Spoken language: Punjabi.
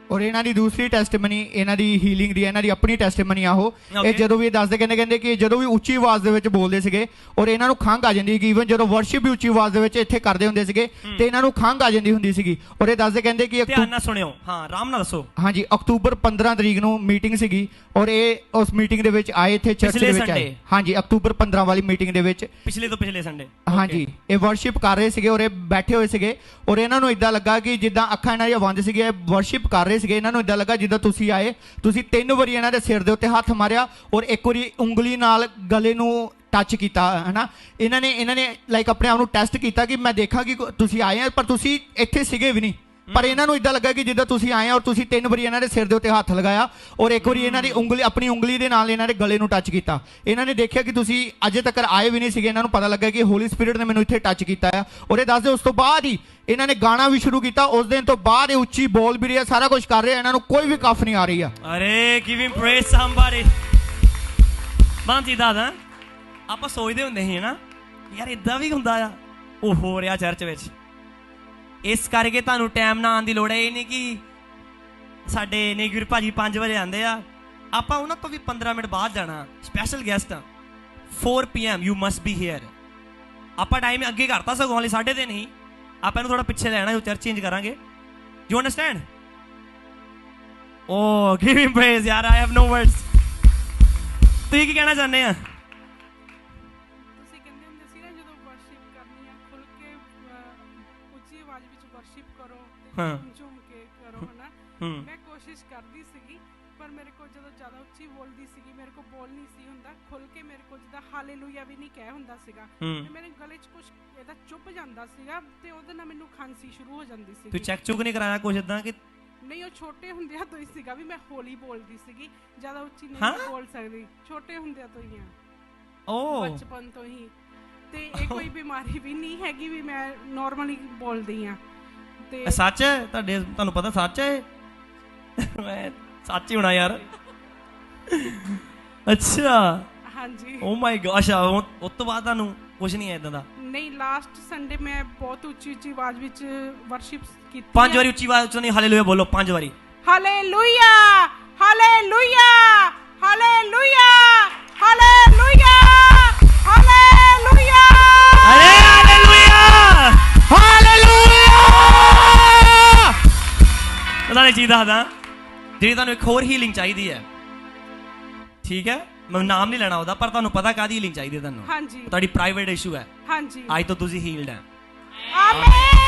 और इन्हां दी दूसरी टैस्टमनी इन्हां दी हीलिंग दी इन्हां दी अपनी टैस्टमनी आ ओह ਇਹ ਜਦੋਂ ਵੀ ਦੱਸਦੇ ਕਹਿੰਦੇ ਕਿ ਜਦੋਂ ਵੀ ਉੱਚੀ ਆਵਾਜ਼ ਦੇ ਵਿੱਚ ਬੋਲਦੇ ਸੀਗੇ ਔਰ ਇਹਨਾਂ ਨੂੰ ਖੰਘ ਆ ਜਾਂਦੀ ਸੀ ਈਵਨ ਜਦੋਂ ਵਰਸ਼ਿਪ ਵੀ ਉੱਚੀ ਆਵਾਜ਼ ਦੇ ਵਿੱਚ ਇੱਥੇ ਕਰਦੇ ਹੁੰਦੇ ਸੀਗੇ ਤੇ ਇਹਨਾਂ ਨੂੰ ਖੰਘ ਆ ਜਾਂਦੀ ਹੁੰਦੀ ਸੀਗੀ ਔਰ ਇਹ ਦੱਸਦੇ ਕਹਿੰਦੇ ਕਿ ਧਿਆਨ ਨਾਲ ਸੁਣਿਓ ਹਾਂ ਆਰਾਮ ਨਾਲ ਦੱਸੋ ਹਾਂਜੀ ਅਕਤੂਬਰ 15 ਤਰੀਕ ਨੂੰ ਮੀਟਿੰਗ ਸੀਗੀ ਔਰ ਇਹ ਉਸ ਮੀਟਿੰਗ ਦੇ ਵਿੱਚ ਆਏ ਇੱਥੇ ਚਰਚ ਦੇ ਵਿੱਚ ਆਏ ਹਾਂਜੀ ਅਕਤੂਬਰ 15 ਵਾਲੀ ਮੀਟਿੰਗ ਦੇ ਵਿੱਚ ਪਿਛਲੇ ਤੋਂ ਪਿਛਲੇ ਸੰਡੇ ਹਾਂਜੀ ਇਹ ਵਰਸ਼ਿਪ ਕਰ ਰਹੇ ਸੀਗੇ ਔਰ ਇਹ ਬੈਠੇ ਹੋਏ ਸੀਗੇ ਔਰ ਇਹਨਾਂ ਨੂੰ ਇਦਾਂ ਲੱਗਾ ਕਿ ਜਿੱਦਾਂ ਅੱਖਾਂ ਇਹਨਾਂ ਦੀਆਂ ਬੰਦ ਸੀਗੀਆਂ ਵਰਸ਼ਿਪ ਕਰ ਰਹੇ ਸੀਗੇ ਇਹਨਾਂ ਨੂੰ ਇਦਾਂ ਲੱਗਾ ਜਿੱਦਾਂ ਤੁਸੀਂ ਆਏ ਤੁਸੀਂ 3 ਵਾਰੀ ਇਹਨਾਂ ਦੇ ਸਿਰ ਦੇ ਉੱਤੇ ਹੱਥ ਮਾਰਿਆ ਔਰ ਇੱਕ ਵਾਰੀ ਉਂਗਲੀ ਨਾਲ ਗਲੇ ਨੂੰ ਟੱਚ ਕੀਤਾ ਹੈ ਨਾ ਇਹਨਾਂ ਨੇ ਲਾਈਕ ਆਪਣੇ ਆਪ ਨੂੰ ਟੈਸਟ ਕੀਤਾ ਕਿ ਮੈਂ ਦੇਖਾਂ ਕਿ ਤੁਸੀਂ ਆਏ ਆ ਪਰ ਤੁਸੀਂ ਇੱਥੇ ਸੀਗੇ ਵੀ ਨਹੀਂ ਪਰ ਇਹਨਾਂ ਨੂੰ ਇਦਾਂ ਲੱਗਾ ਕਿ ਜਿੱਦਾਂ ਤੁਸੀਂ ਆਏ ਔਰ ਤੁਸੀਂ 3 ਵਾਰੀ ਇਹਨਾਂ ਦੇ ਸਿਰ ਦੇ ਉੱਤੇ ਹੱਥ ਲਗਾਇਆ ਔਰ ਇੱਕ ਵਾਰੀ ਇਹਨਾਂ ਦੀ ਉਂਗਲੀ ਆਪਣੀ ਉਂਗਲੀ ਦੇ ਨਾਲ ਇਹਨਾਂ ਦੇ ਗਲੇ ਨੂੰ ਟੱਚ ਕੀਤਾ ਇਹਨਾਂ ਨੇ ਦੇਖਿਆ ਕਿ ਤੁਸੀਂ ਅਜੇ ਤੱਕ ਆਏ ਵੀ ਨਹੀਂ ਸੀਗੇ ਇਹਨਾਂ ਨੂੰ ਪਤਾ ਲੱਗਾ ਕਿ ਹੋਲੀ ਸਪਿਰਿਟ ਨੇ ਮੈਨੂੰ ਇੱਥੇ ਟੱਚ ਕੀਤਾ ਆ ਔਰ ਇਹ ਦੱਸਦੇ ਉਸ ਤੋਂ ਬਾਅਦ ਹੀ ਇਹਨਾਂ ਨੇ ਗਾਣਾ ਵੀ ਸ਼ੁਰੂ ਕੀਤਾ ਉਸ ਦਿਨ ਤੋਂ ਬਾਅਦ ਇਹ ਉੱਚੀ ਬੋਲ ਵੀ ਰਿਹਾ ਸਾਰਾ ਕੁਝ ਕਰ ਰਿਹਾ ਇਹਨਾਂ ਨੂੰ ਕੋਈ ਵੀ ਕਫ ਨਹੀਂ ਆ ਰਹੀ ਆ ਅਰੇ ਗਿਵ ਹਿਮ ਪ੍ਰੇਜ਼ ਸਮਬਾਡੀ ਬੰਤੀ ਦਾਦਾ ਆਪਾਂ ਸੋਚਦੇ ਹੁੰਦੇ ਸੀ ਨਾ ਯਾਰ ਇਦਾਂ ਵੀ ਹੁੰਦਾ ਆ ਉਹ ਹੋ ਰਿਹਾ ਚਰਚ ਵਿੱਚ ਇਸ ਕਰਕੇ ਤੁਹਾਨੂੰ ਟਾਈਮ ਨਾ ਆਉਣ ਦੀ ਲੋੜ ਹੈ ਇਹ ਨਹੀਂ ਕਿ ਸਾਡੇ ਨੇਗਵੀਰ ਭਾਜੀ 5 ਵਜੇ ਆਉਂਦੇ ਆ ਆਪਾਂ ਉਹਨਾਂ ਤੋਂ ਵੀ 15 ਮਿੰਟ ਬਾਅਦ ਜਾਣਾ special guest 4 PM you must B hair ਆਪਾਂ ਟਾਈਮ ਅੱਗੇ ਕਰਤਾ ਸਗੋਂ ਹਾਲੇ 3:30 ਨਹੀਂ ਆਪਾਂ ਇਹਨੂੰ ਥੋੜਾ ਪਿੱਛੇ ਲੈਣਾ ਜੋ ਚਰਚ ਚੇਂਜ ਕਰਾਂਗੇ you understand oh give him praise ਯਾਰ ਆਈ ਹੈਵ ਨੋ ਵਰਡਸ ਤੁਸੀਂ ਕੀ ਕਹਿਣਾ ਚਾਹੁੰਦੇ ਆ ਝੂਮ ਕੇ ਕਰੋ ਹਨਾ ਮੈਂ ਕੋਸ਼ਿਸ਼ ਕਰਦੀ ਸੀਗੀ ਪਰ ਮੇਰੇ ਕੋਲ ਜਦੋਂ ਜ਼ਿਆਦਾ ਉੱਚੀ ਬੋਲਦੀ ਸੀਗੀ ਮੇਰੇ ਕੋਲ ਬੋਲ ਨਹੀਂ ਸੀ ਹੁੰਦਾ ਖੁੱਲ ਕੇ ਮੇਰੇ ਕੋਲ ਜਿੱਦਾਂ ਹਾਲੇਲੂਇਆ ਵੀ ਨਹੀਂ ਕਹਿ ਹੁੰਦਾ ਸੀਗਾ ਤੇ ਮੇਰੇ ਗਲੇ 'ਚ ਕੁਝ ਇਹਦਾ ਚੁੱਪ ਜਾਂਦਾ ਸੀਗਾ ਤੇ ਉਹਦੇ ਨਾਲ ਮੈਨੂੰ ਖਾਂਸੀ ਸ਼ੁਰੂ ਹੋ ਜਾਂਦੀ ਸੀ ਤੂੰ ਚੈੱਕ ਚੁੱਕ ਨਹੀਂ ਕਰਾਇਆ ਕੁਝ ਇਦਾਂ ਕਿ ਨਹੀਂ ਉਹ ਛੋਟੇ ਹੁੰਦਿਆਂ ਤੋਂ ਹੀ ਸੀਗਾ ਵੀ ਮੈਂ ਹੌਲੀ ਬੋਲਦੀ ਸੀਗੀ ਜ਼ਿਆਦਾ ਉੱਚੀ ਨਹੀਂ ਬੋਲ ਸਕਦੀ ਛੋਟੇ ਹੁੰਦਿਆਂ ਤੋਂ ਹੀ ਆ ਓ ਬਚਪਨ ਤੋਂ ਹੀ ਤੇ ਇਹ ਕੋਈ ਬਿਮਾਰੀ ਵੀ ਨਹੀਂ ਹੈਗੀ ਵੀ ਮੈਂ ਨਾਰਮਲੀ ਬੋਲਦੀ ਆ ਤੇ ਸੱਚ ਹੈ ਤੁਹਾਨੂੰ ਪਤਾ ਸੱਚ ਹੈ ਮੈਂ ਸੱਚ ਹੀ ਹੋਣਾ ਯਾਰ ਅੱਛਾ ਹਾਂਜੀ ਓ ਮਾਈ ਗॉड ਅੱਛਾ ਉਸ ਤੋਂ ਬਾਅਦ ਤੁਹਾਨੂੰ ਕੁਝ ਨਹੀਂ ਹੈ ਇਦਾਂ ਦਾ ਨਹੀਂ ਲਾਸਟ ਸੰਡੇ ਮੈਂ ਬਹੁਤ ਉੱਚੀ ਉੱਚੀ ਆਵਾਜ਼ ਵਿੱਚ ਵਰਸ਼ਿਪ ਕੀਤੀ 5 ਵਾਰੀ ਉੱਚੀ ਆਵਾਜ਼ ਚ ਨਹੀਂ ਹਾਲੇਲੂਇਆ ਬੋਲੋ 5 ਵਾਰੀ hallelujah hallelujah hallelujah hallelujah hallelujah ਅਰੇ ਹਾਲੇਲੂਇਆ ਹਾਲੇਲੂਇਆ ਪਤਾ ਨਹੀਂ ਚੀਜ਼ ਦੱਸਦਾ ਜਿਹੜੀ ਤੁਹਾਨੂੰ ਇੱਕ ਹੋਰ ਹੀਲਿੰਗ ਚਾਹੀਦੀ ਹੈ ਠੀਕ ਹੈ ਮੈਂ ਨਾਮ ਨਹੀਂ ਲੈਣਾ ਉਹਦਾ ਪਰ ਤੁਹਾਨੂੰ ਪਤਾ ਕਾਹਦੀ ਹੀਲਿੰਗ ਚਾਹੀਦੀ ਹੈ ਤੁਹਾਨੂੰ ਹਾਂਜੀ ਤੁਹਾਡੀ ਪ੍ਰਾਈਵੇਟ ਇਸ਼ੂ ਹੈ ਹਾਂਜੀ ਅੱਜ ਤੋਂ ਤੁਸੀਂ ਹੀਲਡ ਹੈ ਆਮੀਨ